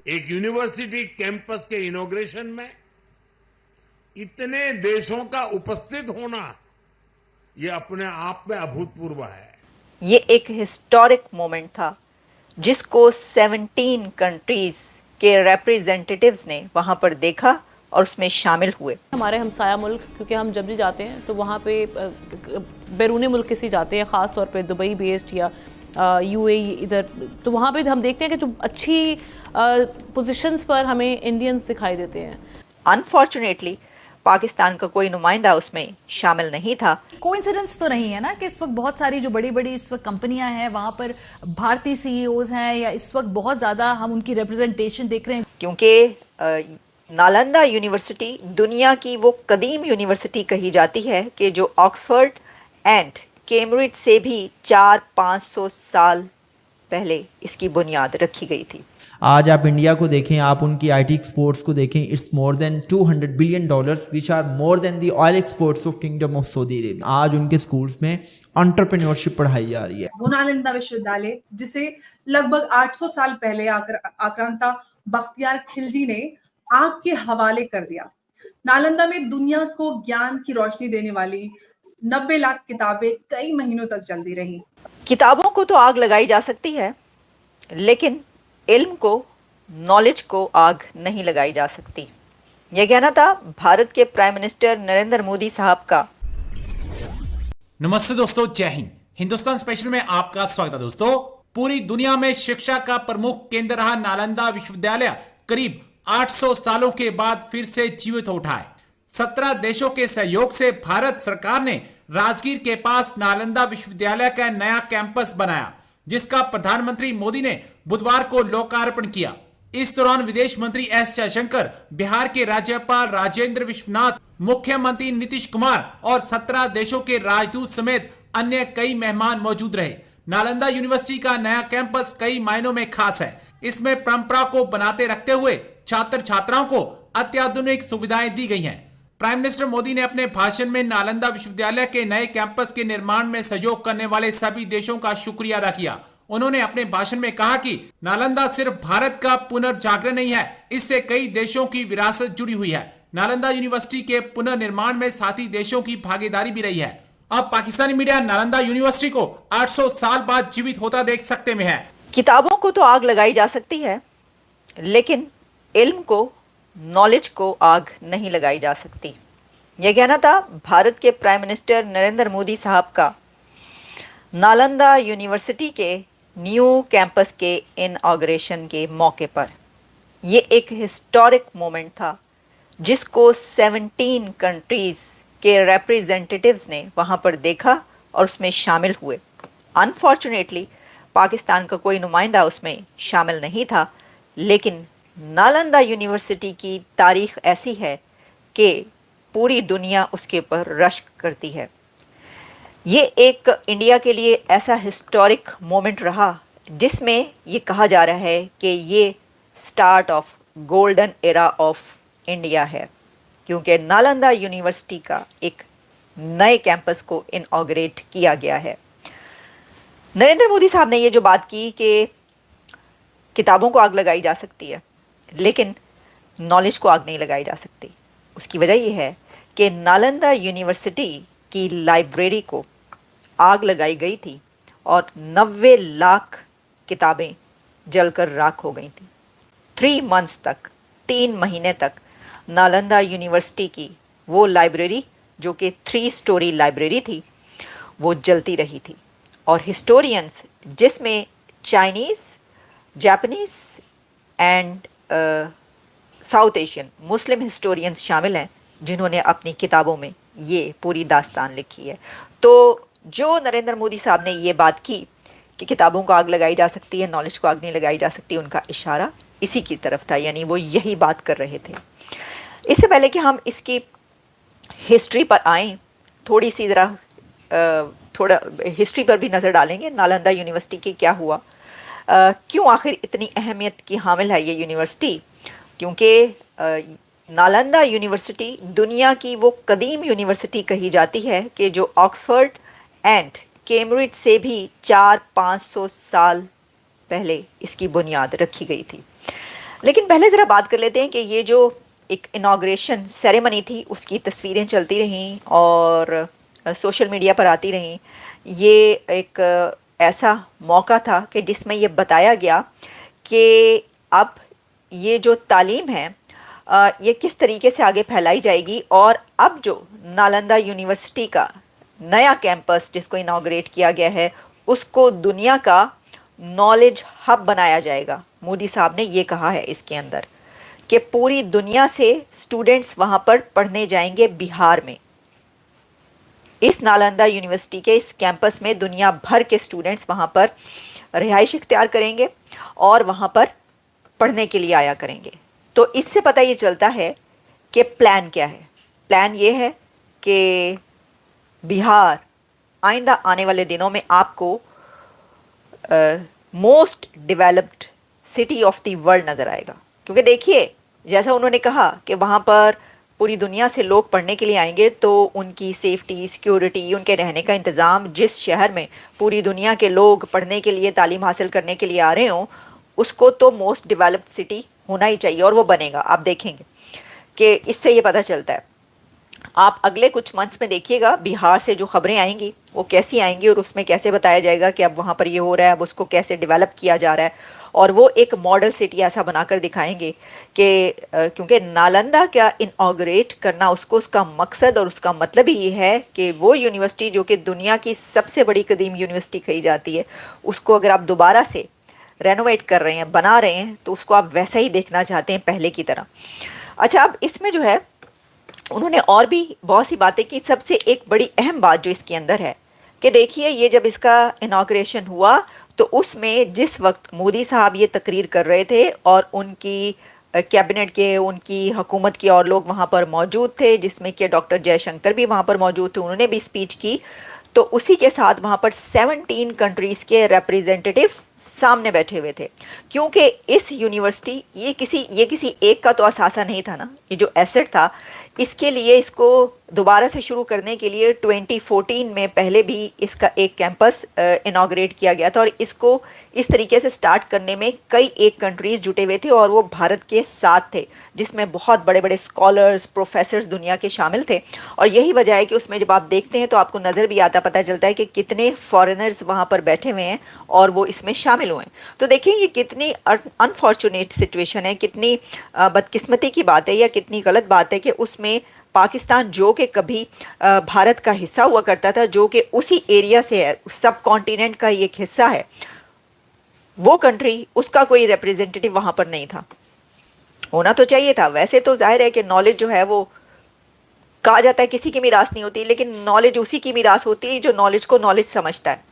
एक university campus के inauguration में इतने देशों का उपस्थित होना ये अपने आप में अभूतपूर्व है। ये एक हिस्टोरिक मोमेंट था जिसको 17 कंट्रीज के रिप्रेजेंटेटिव्स ने वहां पर देखा और उसमें शामिल हुए। हमारे हमसाया मुल्क, क्योंकि हम जब भी जाते हैं तो वहाँ पे बैरूनी मुल्क किसी जाते हैं, ख़ास तौर पे दुबई बेस्ड या यूएई इधर, तो वहाँ पे हम देखते हैं कि जो अच्छी पोजीशंस पर हमें इंडियंस दिखाई देते हैं। अनफॉर्चुनेटली पाकिस्तान का कोई नुमाइंदा उसमें शामिल नहीं था। कोइंसिडेंस तो नहीं है ना कि इस वक्त बहुत सारी जो बड़ी बड़ी इस वक्त कंपनियां हैं वहां पर भारतीय सीईओज हैं, या इस वक्त बहुत ज्यादा हम उनकी रिप्रेजेंटेशन देख रहे हैं, क्योंकि नालंदा यूनिवर्सिटी दुनिया की वो कदीम यूनिवर्सिटी कही जाती है कि जो ऑक्सफोर्ड एंड कैम्ब्रिज से भी 400-500 साल पहले इसकी बुनियाद रखी गई थी। आज आप इंडिया को देखें, आप उनकी आईटी एक्सपोर्ट्स को देखें, it's more than $200 billion which are more than the oil exports of kingdom of Saudi Arabia. आज उनके स्कूल्स में एंटरप्रेन्योरशिप पढ़ाई जा रही है। वो नालंदा विश्वविद्यालय जिसे लगभग 800 साल पहले आक्रांता बख्तियार खिलजी ने आग के हवाले कर दिया। नालंदा में दुनिया को ज्ञान की रोशनी देने वाली 90 लाख किताबें कई महीनों तक जलती रहीं। किताबों को तो आग लगाई जा सकती है, लेकिन इल्म को, नॉलेज को आग नहीं लगाई जा सकती। यह कहना था भारत के प्राइम मिनिस्टर नरेंद्र मोदी साहब का। नमस्ते दोस्तों, जय हिंद। हिंदुस्तान स्पेशल में आपका स्वागत है। दोस्तों, पूरी दुनिया में शिक्षा का प्रमुख केंद्र रहा नालंदा विश्वविद्यालय करीब 800 सालों के बाद फिर से जीवित हो उठा है। 17 देशों के सहयोग से भारत सरकार ने राजगीर के पास नालंदा विश्वविद्यालय का नया कैंपस बनाया, जिसका प्रधानमंत्री मोदी ने बुधवार को लोकार्पण किया। इस दौरान विदेश मंत्री एस जयशंकर, बिहार के राज्यपाल राजेंद्र विश्वनाथ, मुख्यमंत्री नीतीश कुमार और 17 देशों के राजदूत समेत अन्य कई मेहमान मौजूद रहे। नालंदा यूनिवर्सिटी का नया कैंपस कई मायनों में खास है। इसमें परंपरा को बनाते रखते हुए छात्र छात्राओं को अत्याधुनिक सुविधाएं दी गई हैं। प्राइम मिनिस्टर मोदी ने अपने भाषण में नालंदा विश्वविद्यालय के नए कैंपस के निर्माण में सहयोग करने वाले सभी देशों का शुक्रिया अदा किया। उन्होंने अपने भाषण में कहा कि नालंदा सिर्फ भारत का पुनर्जागरण नहीं है, इससे कई देशों की विरासत जुड़ी हुई है। नालंदा यूनिवर्सिटी के पुनर्निर्माण में साथी देशों की भागीदारी भी रही है। अब पाकिस्तानी मीडिया नालंदा यूनिवर्सिटी को 800 साल बाद जीवित होता देख सकते में है। किताबों को तो आग लगाई जा सकती है, लेकिन इल्म को, नॉलेज को आग नहीं लगाई जा सकती। यह कहना था भारत के प्राइम मिनिस्टर नरेंद्र मोदी साहब का नालंदा यूनिवर्सिटी के न्यू कैंपस के इनॉग्रेशन के मौके पर। यह एक हिस्टोरिक मोमेंट था जिसको 17 कंट्रीज के रिप्रेजेंटेटिव्स ने वहां पर देखा और उसमें शामिल हुए। अनफॉर्चुनेटली पाकिस्तान का कोई नुमाइंदा उसमें शामिल नहीं था, लेकिन नालंदा यूनिवर्सिटी की तारीख ऐसी है कि पूरी दुनिया उसके ऊपर रश्क करती है। ये एक इंडिया के लिए ऐसा हिस्टोरिक मोमेंट रहा जिसमें ये कहा जा रहा है कि ये start of golden era of India है, क्योंकि नालंदा यूनिवर्सिटी का एक नए कैंपस को इनॉग्रेट किया गया है। नरेंद्र मोदी साहब ने ये जो बात की कि किताबों को आग लगाई जा सकती है, लेकिन नॉलेज को आग नहीं लगाई जा सकती, उसकी वजह यह है कि नालंदा यूनिवर्सिटी की लाइब्रेरी को आग लगाई गई थी और 90 लाख किताबें जलकर राख हो गई थी। 3 मंथ्स तक, 3 महीने तक नालंदा यूनिवर्सिटी की वो लाइब्रेरी, जो कि 3 स्टोरी लाइब्रेरी थी, वो जलती रही थी। और हिस्टोरियंस, जिसमें Chinese, Japanese and south Asian Muslim historians शामिल हैं, जिन्होंने अपनी किताबों में ये पूरी दास्तान लिखी है। तो जो नरेंद्र मोदी साहब ने ये बात की कि किताबों को आग लगाई जा सकती है, नॉलेज को आग नहीं लगाई जा सकती, उनका इशारा इसी की तरफ था, यानी वो यही बात कर रहे थे। इससे पहले कि हम इसकी हिस्ट्री पर आएँ, थोड़ी सी थोड़ा हिस्ट्री पर भी नज़र डालेंगे। नालंदा यूनिवर्सिटी की क्या हुआ, क्यों आखिर इतनी अहमियत की हामिल है ये यूनिवर्सिटी, क्योंकि नालंदा यूनिवर्सिटी दुनिया की वो कदीम यूनिवर्सिटी कही जाती है कि जो ऑक्सफोर्ड एंड कैम्ब्रिज से भी 400-500 साल पहले इसकी बुनियाद रखी गई थी। लेकिन पहले ज़रा बात कर लेते हैं कि ये जो एक इनाग्रेशन सेरेमनी थी उसकी तस्वीरें चलती रहीं और सोशल मीडिया पर आती रहीं। ये एक ऐसा मौका था कि जिसमें ये बताया गया कि अब ये जो तालीम है ये किस तरीके से आगे फैलाई जाएगी और अब जो नालंदा यूनिवर्सिटी का नया कैंपस जिसको इनाग्रेट किया गया है उसको दुनिया का नॉलेज हब बनाया जाएगा। मोदी साहब ने ये कहा है इसके अंदर कि पूरी दुनिया से स्टूडेंट्स वहां पर पढ़ने जाएंगे बिहार में। इस नालंदा यूनिवर्सिटी के इस कैंपस में दुनिया भर के स्टूडेंट्स वहां पर रिहाइश इख्तियार करेंगे और वहां पर पढ़ने के लिए आया करेंगे। तो इससे पता ये चलता है कि प्लान क्या है। प्लान ये है कि बिहार आइंदा आने वाले दिनों में आपको most developed city of the world नज़र आएगा। क्योंकि देखिए जैसा उन्होंने कहा कि वहाँ पर पूरी दुनिया से लोग पढ़ने के लिए आएंगे तो उनकी सेफ्टी, सिक्योरिटी, उनके रहने का इंतज़ाम जिस शहर में पूरी दुनिया के लोग पढ़ने के लिए, तालीम हासिल करने के लिए आ रहे हों, उसको तो मोस्ट डेवलप्ड सिटी होना ही चाहिए और वो बनेगा। आप देखेंगे कि इससे ये पता चलता है। आप अगले कुछ मंथ्स में देखिएगा बिहार से जो खबरें आएंगी वो कैसी आएंगी और उसमें कैसे बताया जाएगा कि अब वहाँ पर ये हो रहा है, अब उसको कैसे डेवलप किया जा रहा है और वो एक मॉडल सिटी ऐसा बनाकर दिखाएंगे कि क्योंकि नालंदा का इनऑग्रेट करना उसको उसका मकसद और उसका मतलब ही ये है कि वो यूनिवर्सिटी जो कि दुनिया की सबसे बड़ी कदीम यूनिवर्सिटी कही जाती है उसको अगर आप दोबारा से रेनोवेट कर रहे हैं, बना रहे हैं, तो उसको आप वैसा ही देखना चाहते हैं पहले की तरह। अच्छा, अब इसमें जो है उन्होंने और भी बहुत सी बातें की। सबसे एक बड़ी अहम बात जो इसके अंदर है कि देखिए ये जब इसका इनॉग्रेशन हुआ तो उसमें जिस वक्त मोदी साहब ये तकरीर कर रहे थे और उनकी कैबिनेट के, उनकी हुकूमत के और लोग वहाँ पर मौजूद थे, जिसमें कि डॉक्टर जयशंकर भी वहाँ पर मौजूद थे, उन्होंने भी स्पीच की। तो उसी के साथ वहाँ पर 17 कंट्रीज़ के रिप्रेजेंटेटिव्स सामने बैठे हुए थे। क्योंकि इस यूनिवर्सिटी ये किसी एक का तो असासा नहीं था ना, ये जो एसेट था इसके लिए इसको दोबारा से शुरू करने के लिए 2014 में पहले भी इसका एक कैंपस इनॉग्रेट किया गया था और इसको इस तरीके से स्टार्ट करने में कई एक कंट्रीज़ जुटे हुए थे और वो भारत के साथ थे, जिसमें बहुत बड़े बड़े स्कॉलर्स, प्रोफेसर्स दुनिया के शामिल थे। और यही वजह है कि उसमें जब आप देखते हैं तो आपको नज़र भी आता, पता चलता है कि कितने फॉरेनर्स वहाँ पर बैठे हुए हैं और वो इसमें शामिल हुए हैं। तो देखिए ये कितनी अनफॉर्चुनेट सिचुएशन है, कितनी बदकिस्मती की बात है या कितनी गलत बात है कि उसमें पाकिस्तान जो कि कभी भारत का हिस्सा हुआ करता था, जो कि उसी एरिया से है, सब कॉन्टिनेंट का एक हिस्सा है, वो कंट्री, उसका कोई रिप्रेजेंटेटिव वहां पर नहीं था। होना तो चाहिए था। वैसे तो जाहिर है कि नॉलेज जो है वो कहा जाता है किसी की मीरास नहीं होती, लेकिन नॉलेज उसी की मीरास होती है जो नॉलेज को नॉलेज समझता है।